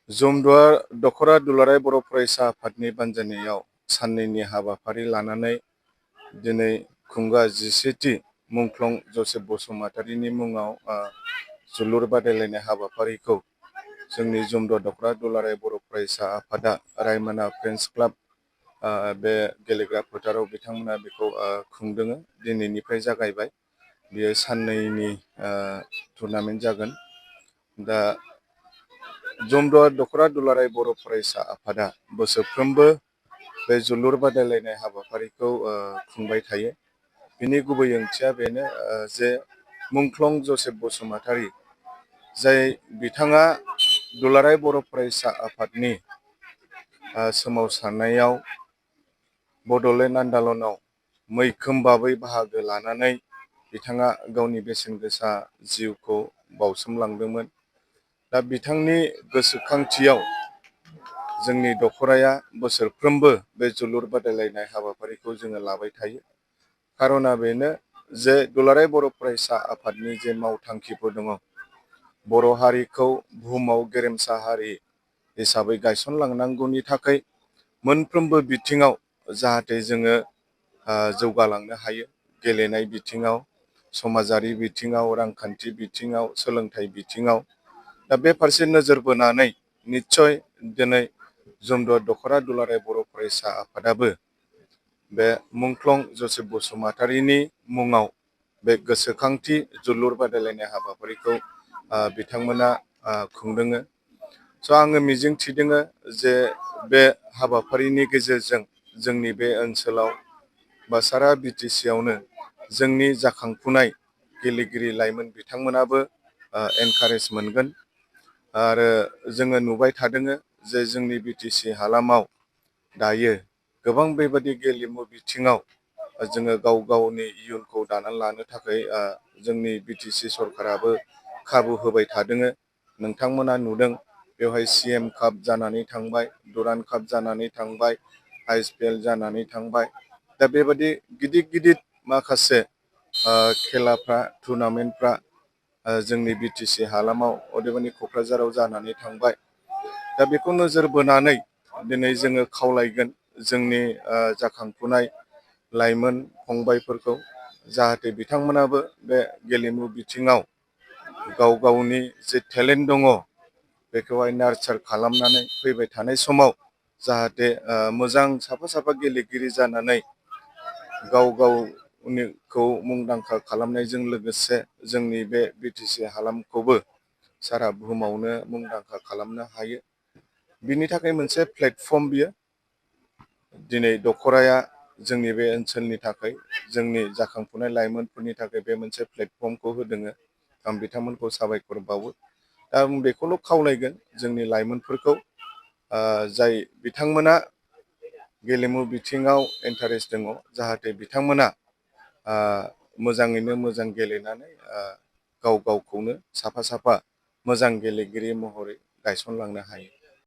दखरा दुलाराय बर' फरायसा आफादनि बानजायनायाव साननैनि हाबाफारि लानानै दिनै खुंगा 11थि मुंख्लं जसेफ बसुमतारिनि मुङाव जोलुर बादायलायनाय हाबाफारिखौ जोंनि जुमद' दखरा दुलाराय बर' फरायसा आफादा रायमना फ्रेन्ड्स क्लाब बे गेलेग्रा फोथाराव बिथांमोना बेखौ खुंदों। दिनैनिफ्राय जागायबाय। बेयो साननैनि टुर्नामेन्ट जागोन। दा जुमद' दखरा दुलाराय बर' फरायसा आफादा बोसोरफ्रोमबो बे जोलुर बादायलायनाय हाबाफारिखौ खुंबाय थायो। बिनि गुबै ओंथिया बेनो जे मुंख्लं जसेफ बसुमतारि जाय बिथाङा दुलाराय बर' फरायसा आफादनि सोमावसारनायाव बड'लेण्ड आन्दालनाव मैखोम भाबै बाहागो लानानै बिथाङा गावनि बेसेन गोसा जिउखौ बाउसोमलांदोंमोन। दा बिथांनि गोसोखांथियाव जोंनि दखराया बोसोरफ्रोमबो बे जोलुर बादायलायनाय हाबाफारिखौ जोङो लाबाय थायो। खार'ना बेनो जे दुलाराय बर' फरायसा आफादनि जे मावथांखिफोर दङ, बर' हारिखौ बुहुमाव गेरेमसा हारि हिसाबै गायसनलांनांगौनि थाखाय मोनफ्रोमबो बिथिङाव जाहाथे जोङो जौगालांनो हायो। गेलेनाय बिथिङाव, समाजारि बिथिङाव, रांखान्थि बिथिङाव, सोलोंथाइ बिथिङाव। दा बे फारसे नोजोर बोनानै निस्सय दिनै जुमद' दखरा दुलाराय बर' फरायसा आफादाबो बे मुंख्लं जसेफ बसुमतारिनि मुङाव बे गोसोखांथि जोलुर बादायलायनाय हाबाफारिखौ बिथांमोना खुंदों। आङो मिजिं थिदों जे बे हाबाफारिनि गेजेरजों जोंनि बे ओनसोलाव बा सारा BTC-आवनो जोंनि जाखांफुनाय गेलेगिरि लाइमोन बिथांमोनाबो एनकारेज मोनगोन। आरो जोङो नुबाय थादों जे जोंनि BTC हालामाव दायो गोबां बेबादि गेलेमु बिथिङाव जोङो गाव गावनि इयुनखौ दानानै लानो थाखाय जोंनि BTC सरकाराबो खाबु होबाय थादों। नोंथांमोना नुदों बेवहाय CM काप जानानै थांबाय, दुरान्ड काप जानानै थांबाय, ISPL जानानै थांबाय। दा बेबादि गिदिर गिदिर माखासे खेलाफ्रा, टुर्नामेन्टफ्रा जोंनि BTC हालामाव अदेबानि क'क्राझाराव जानानै थांबाय। दा बेखौ नोजोर बोनानै दिनै जोङो खावलायगोन जोंनि जाखांफुनाय लाइमोन फंबायफोरखौ जाहाथे बिथांमोनाबो बे गेलेमु बिथिङाव गाव गावनि जे टेलेन्ट दङ बेखौहाय नार्चार खालामनानै फैबाय थानाय समाव जाहाथे मोजां साफा साफा गेलेगिरि जानानै गाव गावनिखौ मुंदांखा खालामनायजों लोगोसे जोंनि बे BTC हालामखौबो सारा बुहुमावनो मुंदांखा खालामनो हायो। बिनि थाखाय मोनसे प्लेटफर्म बियो। दिनै दखराया जोंनि बे ओनसोलनि थाखाय, जोंनि जाखांफुनाय लाइमोनफोरनि थाखाय बे मोनसे प्लेटफर्मखौ होदों। आं बिथांमोनखौ साबायखर बावो। दा आं बेखौल' खावलायगोन जोंनि लाइमोनफोरखौ जाय बिथांमोना गेलेमु बिथिङाव इन्टारेस्ट दङ जाहाथे बिथांमोना मोजाङैनो मोजां गेलेनानै गाव गावखौनो साफा साफा मोजां गेलेगिरि महरै गायसनलांनो हायो।